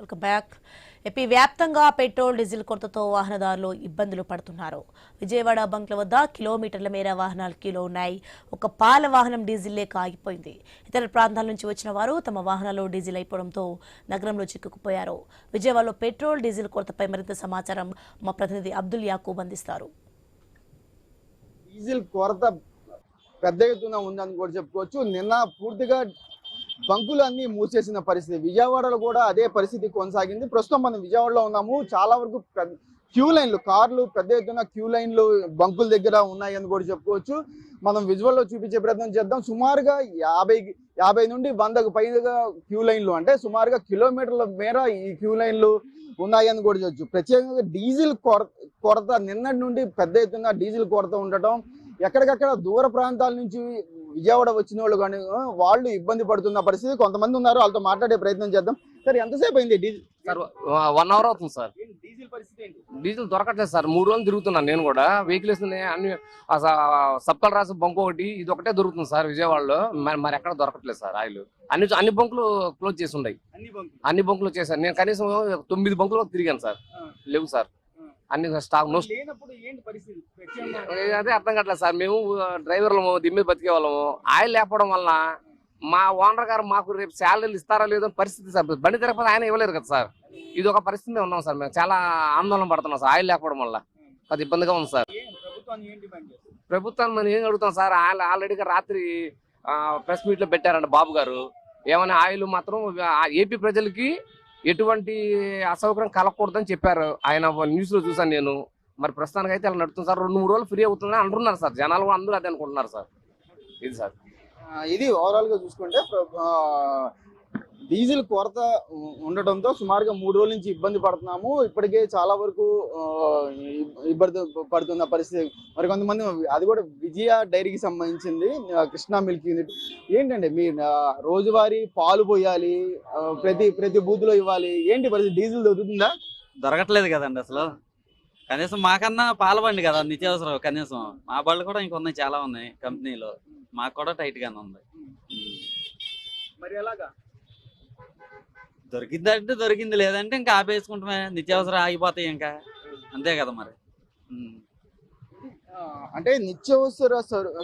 Welcome back. AP వ్యాప్తంగా petrol diesel కొరతతో వాహనదారులు ఇబ్బందులు పడుతున్నారు. విజయవాడ బంక్ల వద్ద కిలోమీటర్ల మేర వాహనాలు క్యూలో ఉన్నాయి. ఒక పాల వాహనం డీజిల్ లేక ఆగిపోయింది. ఇతర ప్రాంతాల నుంచి వచ్చిన వారు తమ వాహనాల్లో డీజిల్ అయిపోవడంతో నగరంలో చిక్కుకుపోయారు. విజయవాడలో పెట్రోల్ డీజిల్ కొరతపై మరింత సమాచారం మా ప్రతినిధి అబ్దుల్ యాకూబ్ అందిస్తారు. డీజిల్ కొరత పెద్ద ఎత్తున ఉందని కూడా చెప్పుకోవచ్చు. నిన్న పూర్తిగా బంకులు అన్ని మూసేసిన పరిస్థితి. విజయవాడలో కూడా అదే పరిస్థితి కొనసాగింది. ప్రస్తుతం మనం విజయవాడలో ఉన్నాము. చాలా వరకు క్యూ లైన్లు, కార్లు పెద్ద ఎత్తున క్యూ లైన్లు బంకుల దగ్గర ఉన్నాయని కూడా చెప్పుకోవచ్చు. మనం విజువల్లో చూపించే ప్రయత్నం చేద్దాం. సుమారుగా 50 నుండి 100కు పైగా క్యూ లైన్లు, అంటే సుమారుగా కిలోమీటర్ల మేర ఈ క్యూ లైన్లు ఉన్నాయని కూడా చెప్పచ్చు. ప్రత్యేకంగా డీజిల్ కొరత నిన్నటి నుండి పెద్ద ఎత్తున డీజిల్ కొరత ఉండటం, ఎక్కడికక్కడ దూర ప్రాంతాల నుంచి విజయవాడ వచ్చిన వాళ్ళు కానీ వాళ్ళు ఇబ్బంది పడుతున్న పరిస్థితి. కొంతమంది ఉన్నారు, వాళ్ళతో మాట్లాడే ప్రయత్నం చేద్దాం. సార్, ఎంతసేపు అయింది డీజిల్? సార్ 1 అవర్ అవుతుంది సార్. డీజిల్ పరిస్థితి ఏంటి? డీజిల్ దొరకట్లేదు సార్. 3 రోజులు తిరుగుతున్నాను నేను కూడా. వెహికల్స్ అన్ని సబ్కల్ రాసి బంక్ ఒకటి, ఇది ఒకటే దొరుకుతుంది సార్ విజయవాడలో. మరి ఎక్కడ దొరకట్లేదు సార్ ఆయిల్. అన్ని బంకులు క్లోజ్ చేసి ఉన్నాయి. అన్ని బంకులు చేశారు. నేను కనీసం 9 బంకులు తిరిగాను సార్. లేవు సార్, అన్ని స్టాక్ అదే అర్థం కావట్లేదు సార్. మేము డ్రైవర్లము దీని మీద బతికే వాళ్ళము. ఆయిల్ లేకపోవడం వల్ల మా ఓనర్ గారు మాకు రేపు శాలరీలు ఇస్తారా లేదో పరిస్థితి సార్. బండి తిరగకపోతే ఆయన ఇవ్వలేరు కదా సార్. ఇది ఒక పరిస్థితి ఉన్నాం సార్. మేము చాలా ఆందోళన పడుతున్నాం సార్ ఆయిల్ లేకపోవడం వల్ల. అది ఇబ్బందిగా ఉంది సార్. ప్రభుత్వాన్ని మనం ఏం అడుగుతాం సార్? ఆల్రెడీగా రాత్రి ప్రెస్ మీట్ లో పెట్టారంట బాబు గారు. ఏమైనా ఆయిల్ మాత్రం ఏపీ ప్రజలకి ఎటువంటి అసౌకర్యం కలగకూడదని చెప్పారు. ఆయన న్యూస్ లో చూసాను నేను. మరి ప్రస్తుతానికి అయితే అలా నడుతుంది సార్. 2-3 రోజులు ఫ్రీ అవుతుందని అంటున్నారు సార్. జనాలు అందరూ అదే అనుకుంటున్నారు సార్. ఇది సార్, ఇది ఓవరాల్ గా చూసుకుంటే డీజిల్ కొరత ఉండటంతో సుమారుగా 3 రోజుల నుంచి ఇబ్బంది పడుతున్నాము. ఇప్పటికే చాలా వరకు ఇబ్బంది పడుతున్న పరిస్థితి. మరి కొంతమంది, అది కూడా విజయ డైరీకి సంబంధించింది, కృష్ణా మిల్క్ యూనిట్. ఏంటంటే మీ రోజువారీ పాలు పోయాలి, ప్రతి బూత్ లో ఇవ్వాలి. ఏంటి పరిస్థితి? డీజిల్ దొరుకుతుందా? దొరకట్లేదు కదండి అసలు. కనీసం మాకన్నా పాల బండి కదా నిత్యావసరం. కనీసం మా బళ్ళు కూడా ఇంకొన్నాయి, చాలా ఉన్నాయి కంపెనీలో. మాకు కూడా టైట్ గానే ఉంది. మరి ఎలాగా? దొరికిందంటే దొరికింది, లేదంటే ఇంకా ఆపేసుకుంటామే. నిత్యావసరం ఆగిపోతాయి ఇంకా, అంతే కదా మరి. అంటే నిత్యావసర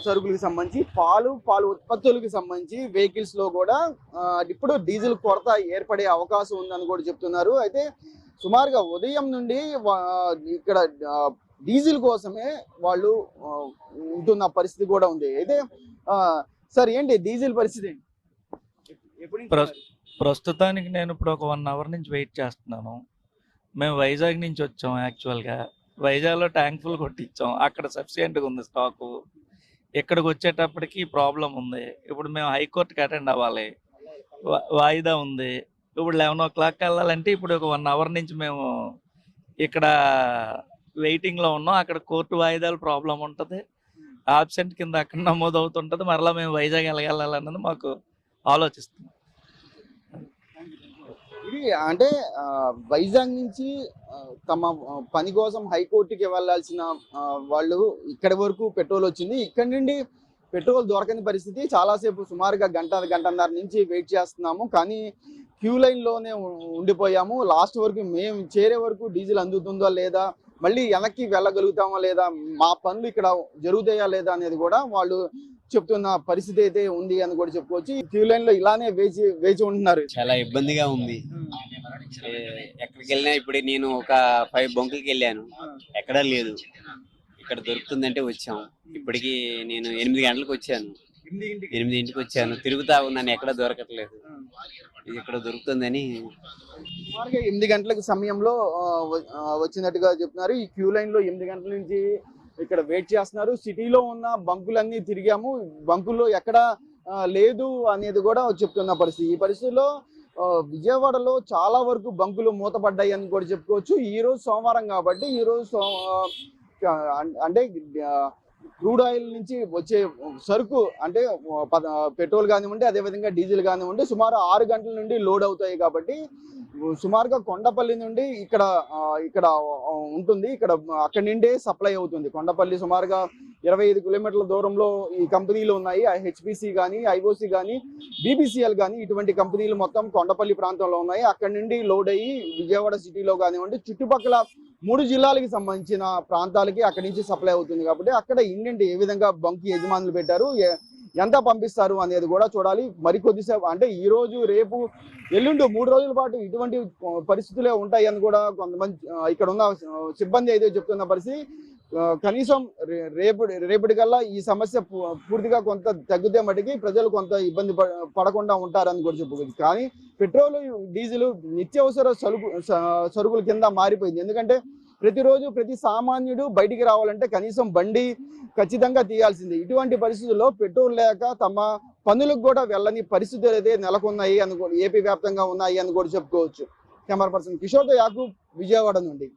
సరుకులకు సంబంధించి పాలు ఉత్పత్తులకు సంబంధించి వెహికల్స్ లో కూడా ఇప్పుడు డీజిల్ కొరత ఏర్పడే అవకాశం ఉందని కూడా చెప్తున్నారు. అయితే సుమారుగా ఉదయం నుండి ఇక్కడ డీజిల్ కోసమే వాళ్ళు ఉంటున్న పరిస్థితి కూడా ఉంది. అయితే సార్, ఏంటి డీజిల్ పరిస్థితి? ప్రస్తుతానికి నేను ఇప్పుడు ఒక 1 అవర్ నుంచి వెయిట్ చేస్తున్నాను. మేము వైజాగ్ నుంచి వచ్చాం. యాక్చువల్గా వైజాగ్లో ట్యాంక్ ఫుల్ కొట్టించాం. అక్కడ సఫిషియెంట్గా ఉంది స్టాకు. ఇక్కడికి వచ్చేటప్పటికి ప్రాబ్లం ఉంది. ఇప్పుడు మేము హైకోర్టుకి అటెండ్ అవ్వాలి, వాయిదా ఉంది. ఇప్పుడు 11 o'clock వెళ్ళాలంటే ఇప్పుడు ఒక 1 అవర్ నుంచి మేము ఇక్కడ వెయిటింగ్లో ఉన్నాం. అక్కడ కోర్టు వాయిదాలు ప్రాబ్లం ఉంటుంది. ఆబ్సెంట్ కింద అక్కడ నమోదు అవుతుంటుంది. మరలా మేము వైజాగ్ వెళ్ళాలన్నది మాకు ఆలోచిస్తున్నాం. ఇది అంటే వైజాగ్ నుంచి తమ పని కోసం హైకోర్టుకి వెళ్లాల్సిన వాళ్ళు ఇక్కడి వరకు పెట్రోల్ వచ్చింది. ఇక్కడి నుండి పెట్రోల్ దొరకని పరిస్థితి. చాలాసేపు, సుమారుగా గంటన్నర నుంచి వెయిట్ చేస్తున్నాము. కానీ క్యూ లైన్లోనే ఉండిపోయాము. లాస్ట్ వరకు మేము చేరే వరకు డీజిల్ అందుతుందా లేదా, మళ్ళీ వెనక్కి వెళ్ళగలుగుతామా లేదా, మా పనులు ఇక్కడ జరుగుతాయా లేదా అనేది కూడా వాళ్ళు చెప్తున్న పరిస్థితి అయితే ఉంది అని కూడా చెప్పుకోవచ్చు. క్యూ లైన్ లో ఇలానే వేచి ఉంటున్నారు. చాలా ఇబ్బందిగా ఉంది. ఎక్కడికి వెళ్ళినా ఇప్పుడు నేను ఒక 5 బంకులకి వెళ్ళాను, ఎక్కడా లేదు. ఇక్కడ దొరుకుతుందంటే వచ్చాం. ఇప్పటికి నేను 8 గంటలకు వచ్చాను, 8ంటికి వచ్చాను. తిరుగుతా ఉన్నాను, ఎక్కడ దొరకట్లేదు. ఇది ఇక్కడ దొరుకుతుందని. 8 గంటల సమయంలో వచ్చినట్టుగా చెప్తున్నారు. ఈ క్యూ లైన్ లో 8 గంటల నుంచి ఇక్కడ వెయిట్ చేస్తున్నారు. సిటీలో ఉన్న బంకులన్నీ తిరిగాము, బంకుల్లో ఎక్కడ లేదు అనేది కూడా చెప్తున్న పరిస్థితి. ఈ పరిస్థితిలో విజయవాడలో చాలా వరకు బంకులు మూతపడ్డాయి అని కూడా చెప్పుకోవచ్చు. ఈ రోజు సోమవారం కాబట్టి ఈ రోజు అంటే క్రూడ్ ఆయిల్ నుంచి వచ్చే సరుకు అంటే పెట్రోల్ కానివ్వండి, అదేవిధంగా డీజిల్ కానివ్వండి సుమారు 6 గంటల నుండి లోడ్ అవుతాయి. కాబట్టి సుమారుగా కొండపల్లి నుండి ఇక్కడ ఉంటుంది. అక్కడి నుండే సప్లై అవుతుంది. కొండపల్లి సుమారుగా 25 కిలోమీటర్ల దూరంలో ఈ కంపెనీలు ఉన్నాయి. హెచ్పిసి కానీ, ఐఓసి కానీ, బీబీసీఎల్ కానీ ఇటువంటి కంపెనీలు మొత్తం కొండపల్లి ప్రాంతంలో ఉన్నాయి. అక్కడి నుండి లోడ్ అయ్యి విజయవాడ సిటీలో కానివ్వండి చుట్టుపక్కల 3 జిల్లాలకు సంబంధించిన ప్రాంతాలకి అక్కడి నుంచి సప్లై అవుతుంది. కాబట్టి అక్కడ ఇండియన్ ఏ విధంగా బంక్ యజమానులు పెట్టారు, ఎంత పంపిస్తారు అనేది కూడా చూడాలి. మరికొద్దిసేపు అంటే ఈ రోజు, రేపు, ఎల్లుండి 3 రోజుల పాటు ఇటువంటి పరిస్థితులే ఉంటాయని కూడా కొంతమంది ఇక్కడ ఉన్న సిబ్బంది అయితే చెప్తున్న పరిస్థితి. కనీసం రేపటికల్లా ఈ సమస్య పూర్తిగా కొంత తగ్గితే మటుకి ప్రజలు కొంత ఇబ్బంది పడకుండా ఉంటారని కూడా చెప్పుకోవచ్చు. కానీ పెట్రోల్, డీజిల్ నిత్యావసర సరుకుల కింద మారిపోయింది. ఎందుకంటే ప్రతిరోజు ప్రతి సామాన్యుడు బయటికి రావాలంటే కనీసం బండి ఖచ్చితంగా తీయాల్సిందే. ఇటువంటి పరిస్థితుల్లో పెట్రోల్ లేక తమ పనులకు కూడా వెళ్ళని పరిస్థితులు అయితే నెలకొన్నాయి అని ఏపీ వ్యాప్తంగా ఉన్నాయి అని కూడా చెప్పుకోవచ్చు. కెమెరా పర్సన్ కిషోర్తో యాకూబ్, విజయవాడ నుండి.